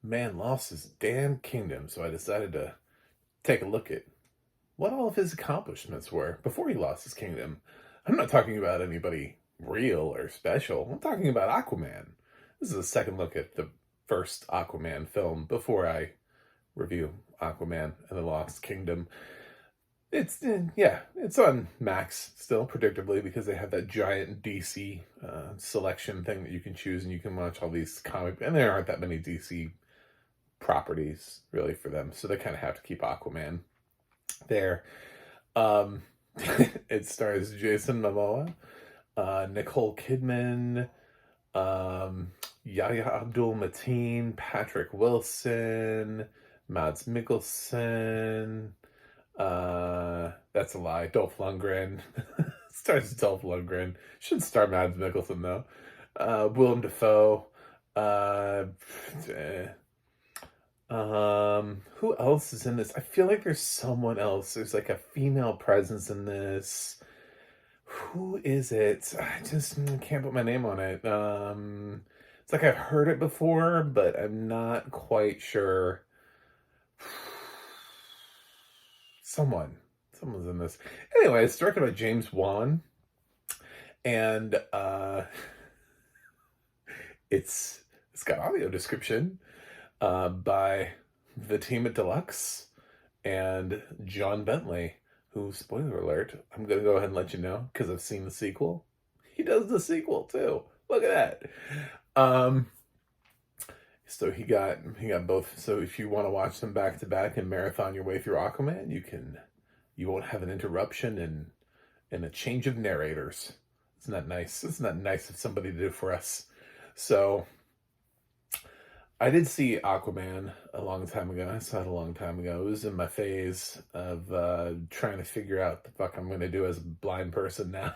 man lost his damn kingdom, so I decided to take a look at what all of his accomplishments were before he lost his kingdom. I'm not talking about anybody real or special. I'm talking about Aquaman. This is a second look at the first Aquaman film before I review Aquaman and the Lost Kingdom. It's on Max still, predictably, because they have that giant DC selection thing that you can choose, and you can watch all these comic. And there aren't that many DC properties really for them, so they kind of have to keep Aquaman there. Um, it stars Jason Momoa, Nicole Kidman, Yahya Abdul Mateen, Patrick Wilson, Mads Mikkelsen. That's a lie. Dolph Lundgren. Stars Dolph Lundgren. Should star Mads Mikkelsen though. Willem Dafoe. Uh, eh, who else is in this? I feel like there's someone else. There's like a female presence in this. Who is it? I just can't put my name on it. It's like I've heard it before, but I'm not quite sure. Someone's in this. Anyway, it's directed by James Wan, and it's got audio description by the team at Deluxe and John Bentley, who, spoiler alert, I'm going to go ahead and let you know because I've seen the sequel. He does the sequel too. Look at that. So he got both. So if you want to watch them back to back and marathon your way through Aquaman, you won't have an interruption and a change of narrators. Isn't that nice? Isn't that nice of somebody to do for us? So I did see Aquaman a long time ago. I saw it a long time ago. It was in my phase of trying to figure out the fuck I'm going to do as a blind person now.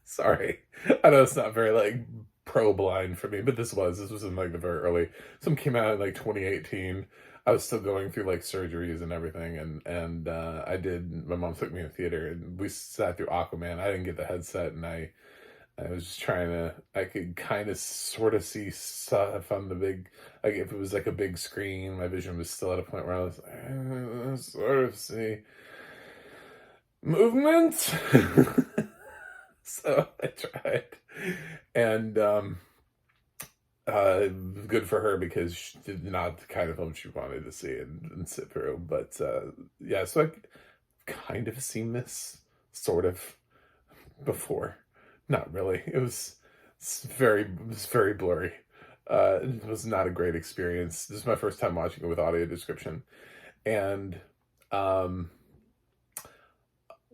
Sorry. I know it's not very, like, pro-blind for me, but this was in, like, the very early. Some came out in, like, 2018. I was still going through, like, surgeries and everything, and my mom took me to the theater, and we sat through Aquaman. I didn't get the headset, and I was just trying to, I could kind of sort of see stuff on the big, like if it was like a big screen, my vision was still at a point where I was sort of see movement. So I tried. And good for her because she did not the kind of film she wanted to see and sit through. But yeah, so I kind of seen this sort of before. Not really. It was very blurry. It was not a great experience. This is my first time watching it with audio description. And um,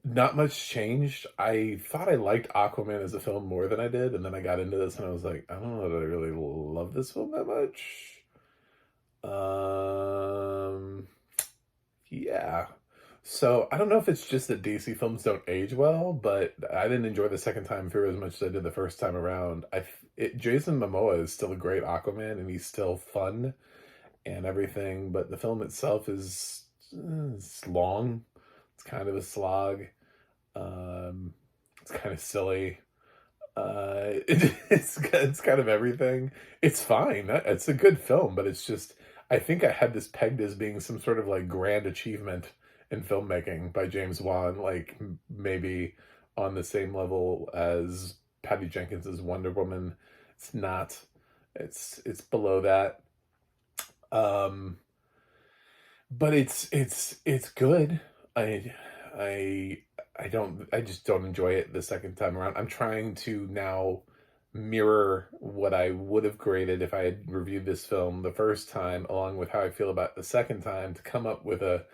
not much changed. I thought I liked Aquaman as a film more than I did, and then I got into this and I was like, I don't know that I really love this film that much. Yeah. So I don't know if it's just that DC films don't age well, but I didn't enjoy the second time through as much as I did the first time around. Jason Momoa is still a great Aquaman, and he's still fun and everything, but the film itself is it's long. It's kind of a slog. It's kind of silly. It's kind of everything. It's fine. It's a good film, but it's just I think I had this pegged as being some sort of like grand achievement in filmmaking by James Wan, like maybe on the same level as Patty Jenkins's Wonder Woman. It's not. It's below that. Um, but it's good. I I I just don't enjoy it the second time around. I'm trying to now mirror what I would have graded if I had reviewed this film the first time, along with how I feel about the second time, to come up with a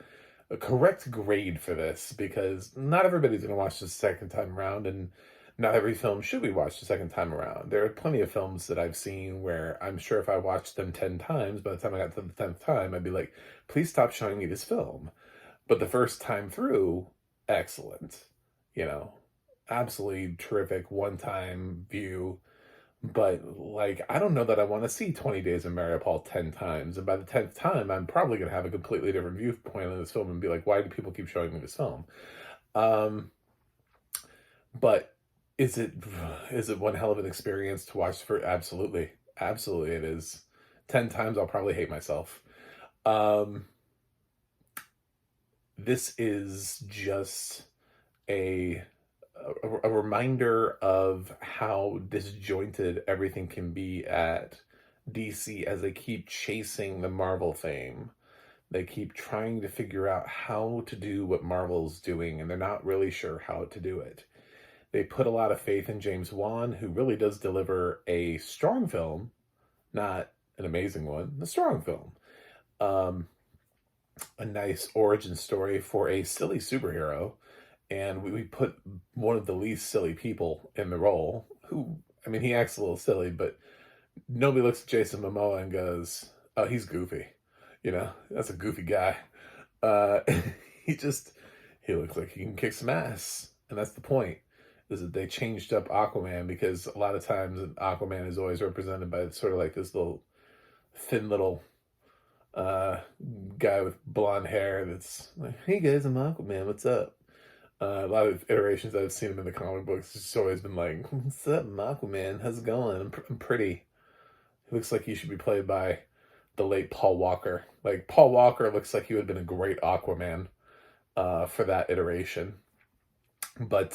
correct grade for this, because not everybody's going to watch this second time around, and not every film should be watched the second time around. There are plenty of films that I've seen where I'm sure if I watched them 10 times, by the time I got to the 10th time, I'd be like, please stop showing me this film. But the first time through, excellent. You know, absolutely terrific one-time view. But, like, I don't know that I want to see 20 Days of Mariupol 10 times. And by the 10th time, I'm probably going to have a completely different viewpoint on this film and be like, why do people keep showing me this film? Um, but is it one hell of an experience to watch for? Absolutely. Absolutely it is. 10 times, I'll probably hate myself. Um, this is just a a reminder of how disjointed everything can be at DC as they keep chasing the Marvel fame. They keep trying to figure out how to do what Marvel's doing, and they're not really sure how to do it. They put a lot of faith in James Wan, who really does deliver a strong film, not an amazing one, a strong film. Um, a nice origin story for a silly superhero, and we put one of the least silly people in the role. Who, I mean, he acts a little silly, but nobody looks at Jason Momoa and goes, "Oh, he's goofy." You know, that's a goofy guy. Uh, he just he looks like he can kick some ass, and that's the point. Is that they changed up Aquaman because a lot of times Aquaman is always represented by sort of like this little thin little uh guy with blonde hair that's like, "Hey guys, I'm Aquaman. What's up?" A lot of iterations I've seen him in the comic books, it's always been like, "What's up, I'm Aquaman? How's it going? I'm pretty." He looks like he should be played by the late Paul Walker. Like Paul Walker looks like he would have been a great Aquaman for that iteration. But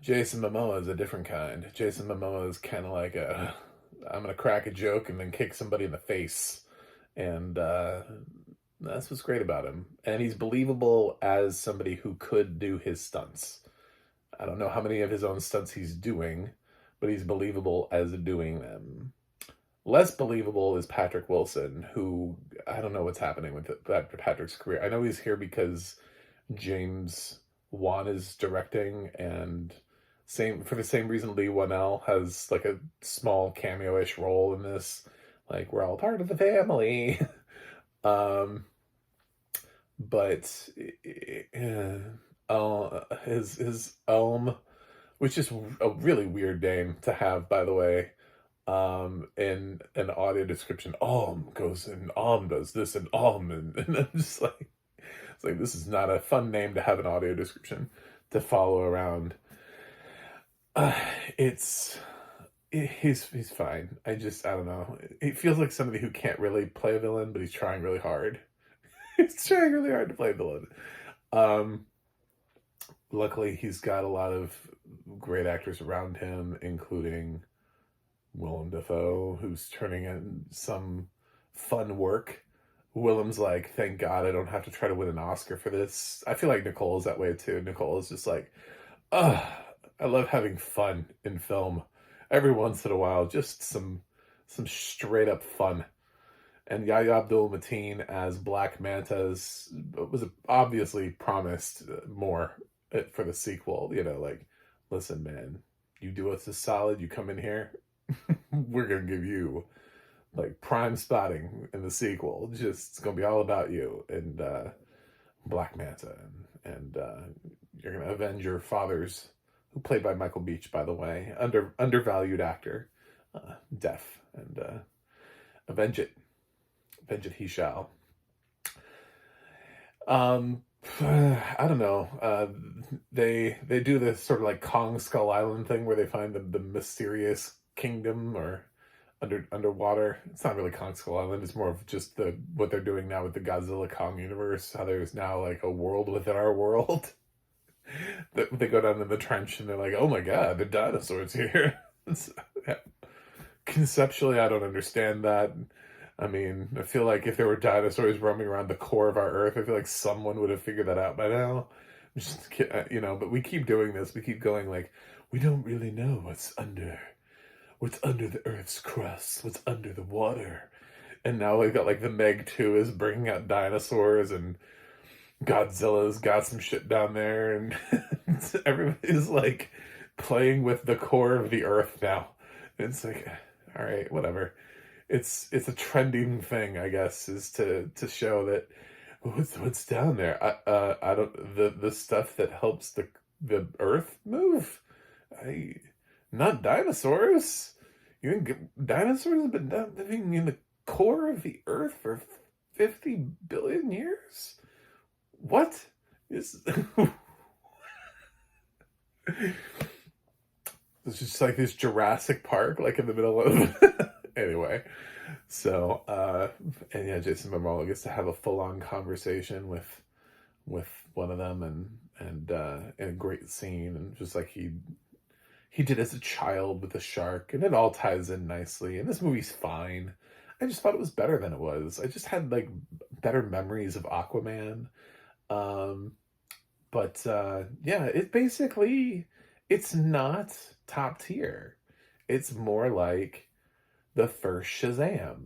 Jason Momoa is a different kind. Jason Momoa is kind of like a, I'm gonna crack a joke and then kick somebody in the face, and that's what's great about him. And he's believable as somebody who could do his stunts. I don't know how many of his own stunts he's doing, but he's believable as doing them. Less believable is Patrick Wilson, who I don't know what's happening with Patrick's career. I know he's here because James Wan is directing, and same for the same reason Lee Wanell has like a small cameo-ish role in this. Like we're all part of the family. um, but his which is a really weird name to have, by the way. In an audio description, goes and does this and and I'm just like, it's like, this is not a fun name to have an audio description to follow around. Uh, it's he's fine. I don't know. It feels like somebody who can't really play a villain, but he's trying really hard. He's trying really hard to play a villain. Um, Luckily, he's got a lot of great actors around him, including Willem Dafoe, who's turning in some fun work. Willem's like, thank God I don't have to try to win an Oscar for this. I feel like Nicole is that way too. Nicole is just like, ugh, I love having fun in film. Every once in a while, just some straight up fun. And Yahya Abdul-Mateen as Black Manta was obviously promised more for the sequel. You know, like, listen, man, you do us a solid, you come in here, we're gonna give you like prime spotting in the sequel. Just it's gonna be all about you and Black Manta, and you're gonna avenge your father's, who played by Michael Beach, by the way, undervalued actor, deaf, and avenge it he shall. I don't know. They do this sort of like Kong Skull Island thing where they find the mysterious kingdom or underwater. It's not really Kong Skull Island. It's more of just what they're doing now with the Godzilla Kong universe. How there's now like a world within our world. They go down in the trench and they're like, oh my God, the dinosaurs here. Conceptually, I don't understand that. I mean, I feel like if there were dinosaurs roaming around the core of our Earth, I feel like someone would have figured that out by now. Just, you know, but we keep doing this. We keep going like, we don't really know what's under the Earth's crust, what's under the water. And now we got like the Meg 2 is bringing out dinosaurs, and Godzilla's got some shit down there, and everybody's like playing with the core of the Earth now. And it's like, all right, whatever. It's a trending thing, I guess, is to show that what's down there. I don't, the stuff that helps the Earth move. Not dinosaurs. You think dinosaurs have been living in the core of the Earth for 50 billion years? What is? It's just like this Jurassic Park, like in the middle of. Anyway, so and yeah, Jason Momoa gets to have a full on conversation with one of them, and a great scene, and just like he did as a child with a shark, and it all ties in nicely. And this movie's fine. I just thought it was better than it was. I just had like better memories of Aquaman. Um, but yeah, it basically it's not top tier. It's more like the first Shazam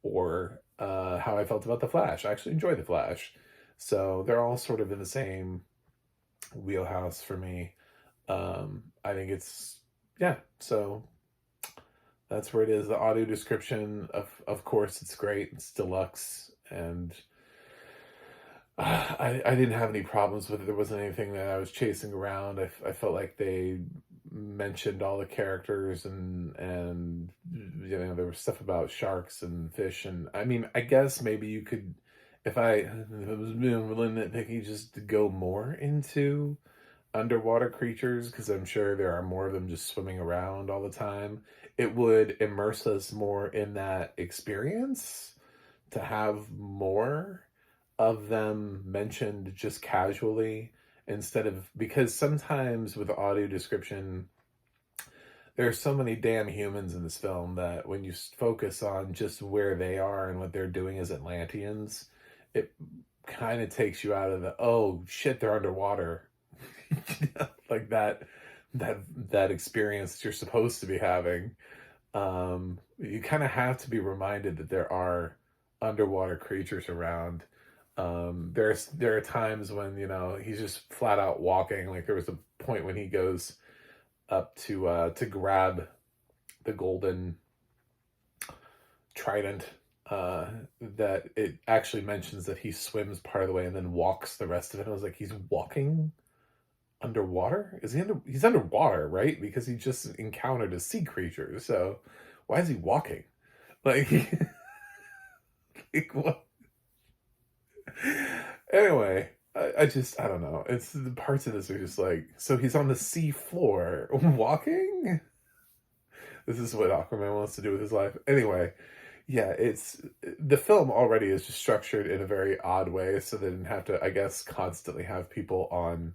or how I felt about the Flash. I actually enjoy the Flash, so they're all sort of in the same wheelhouse for me. I think it's yeah. So that's where it is. The audio description of course it's great. It's deluxe, and I didn't have any problems with it. There wasn't anything that I was chasing around. I felt like they mentioned all the characters, and you know there was stuff about sharks and fish, and I mean I guess maybe you could if it was being really nitpicky just to go more into underwater creatures, because I'm sure there are more of them just swimming around all the time. It would immerse us more in that experience to have more of them mentioned just casually instead of, because sometimes with audio description there's so many damn humans in this film that when you focus on just where they are and what they're doing as Atlanteans, it kind of takes you out of the oh shit they're underwater. Like that experience that you're supposed to be having. You kind of have to be reminded that there are underwater creatures around. There are times when you know he's just flat out walking. Like there was a point when he goes up to grab the golden trident. That it actually mentions that he swims part of the way and then walks the rest of it. I was like, he's walking underwater? Is he he's underwater, right? Because he just encountered a sea creature. So why is he walking? Like, like what? Anyway, I don't know. It's the parts of this are just like so he's on the sea floor walking. This is what Aquaman wants to do with his life. Anyway, yeah, it's the film already is just structured in a very odd way, so they didn't have to, I guess, constantly have people on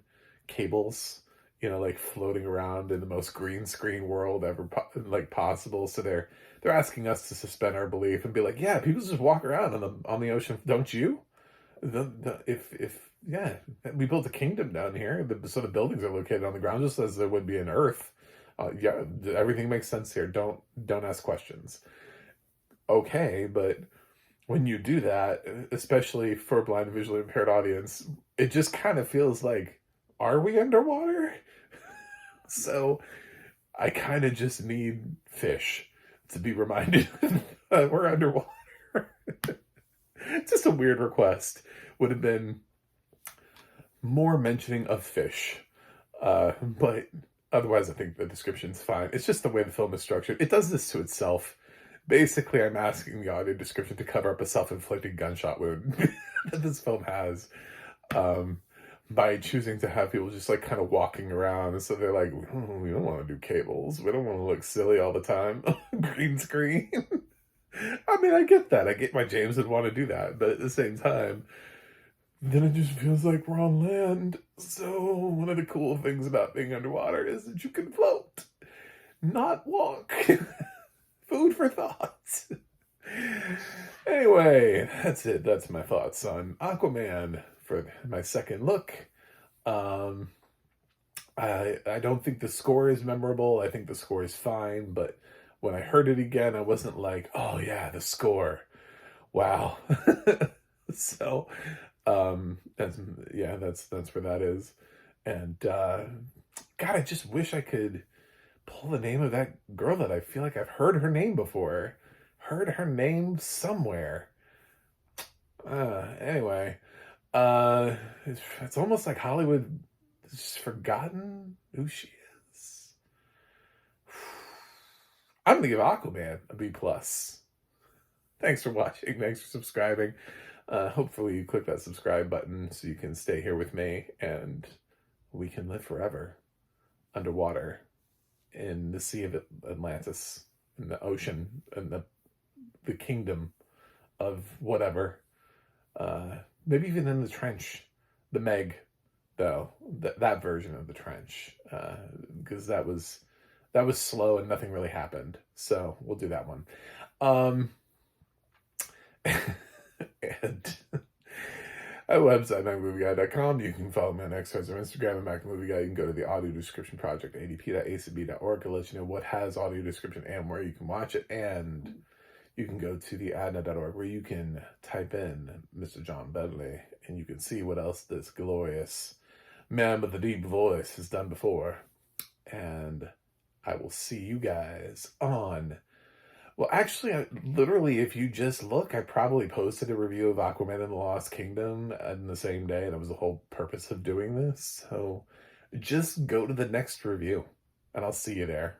cables, you know, like floating around in the most green screen world ever like possible. So they're asking us to suspend our belief and be like, yeah, people just walk around on the ocean, don't you? If yeah, we built a kingdom down here, so the buildings are located on the ground just as there would be in Earth. Yeah, everything makes sense here. Don't ask questions. Okay, but when you do that, especially for a blind and visually impaired audience, it just kind of feels like, are we underwater? So I kind of just need fish to be reminded that we're underwater. Just a weird request. Would have been more mentioning of fish. But otherwise, I think the description's fine. It's just the way the film is structured. It does this to itself. Basically, I'm asking the audio description to cover up a self-inflicted gunshot wound that this film has, by choosing to have people just like kind of walking around. And so they're like, oh, we don't want to do cables. We don't want to look silly all the time. Green screen. I mean, I get that. I get why James would want to do that. But at the same time, then it just feels like we're on land. So one of the cool things about being underwater is that you can float, not walk. Food for thought. Anyway, that's it. That's my thoughts on Aquaman for my second look. Um, I don't think the score is memorable. I think the score is fine, but when I heard it again, I wasn't like, oh yeah, the score. Wow. So, that's yeah, that's where that is. And God, I just wish I could pull the name of that girl that I feel like I've heard her name before. Heard her name somewhere. Anyway, it's almost like Hollywood has just forgotten who she is. I'm gonna give Aquaman a B plus. Thanks for watching. Thanks for subscribing. Hopefully you click that subscribe button so you can stay here with me and we can live forever underwater in the Sea of Atlantis, in the ocean, in the kingdom of whatever. Maybe even in the trench, the Meg, though that version of the trench, because that was slow and nothing really happened. So we'll do that one. And our website, MacMovieGuy.com. You can follow me on X or Instagram at MacMovieGuy. You can go to the audio description project, adp.acb.org, to let you know what has audio description and where you can watch it. And you can go to the adnet.org, where you can type in Mr. John Bentley, and you can see what else this glorious man with the deep voice has done before. And I will see you guys on... Well, actually, literally, if you just look, I probably posted a review of Aquaman and the Lost Kingdom in the same day. That was the whole purpose of doing this. So just go to the next review, and I'll see you there.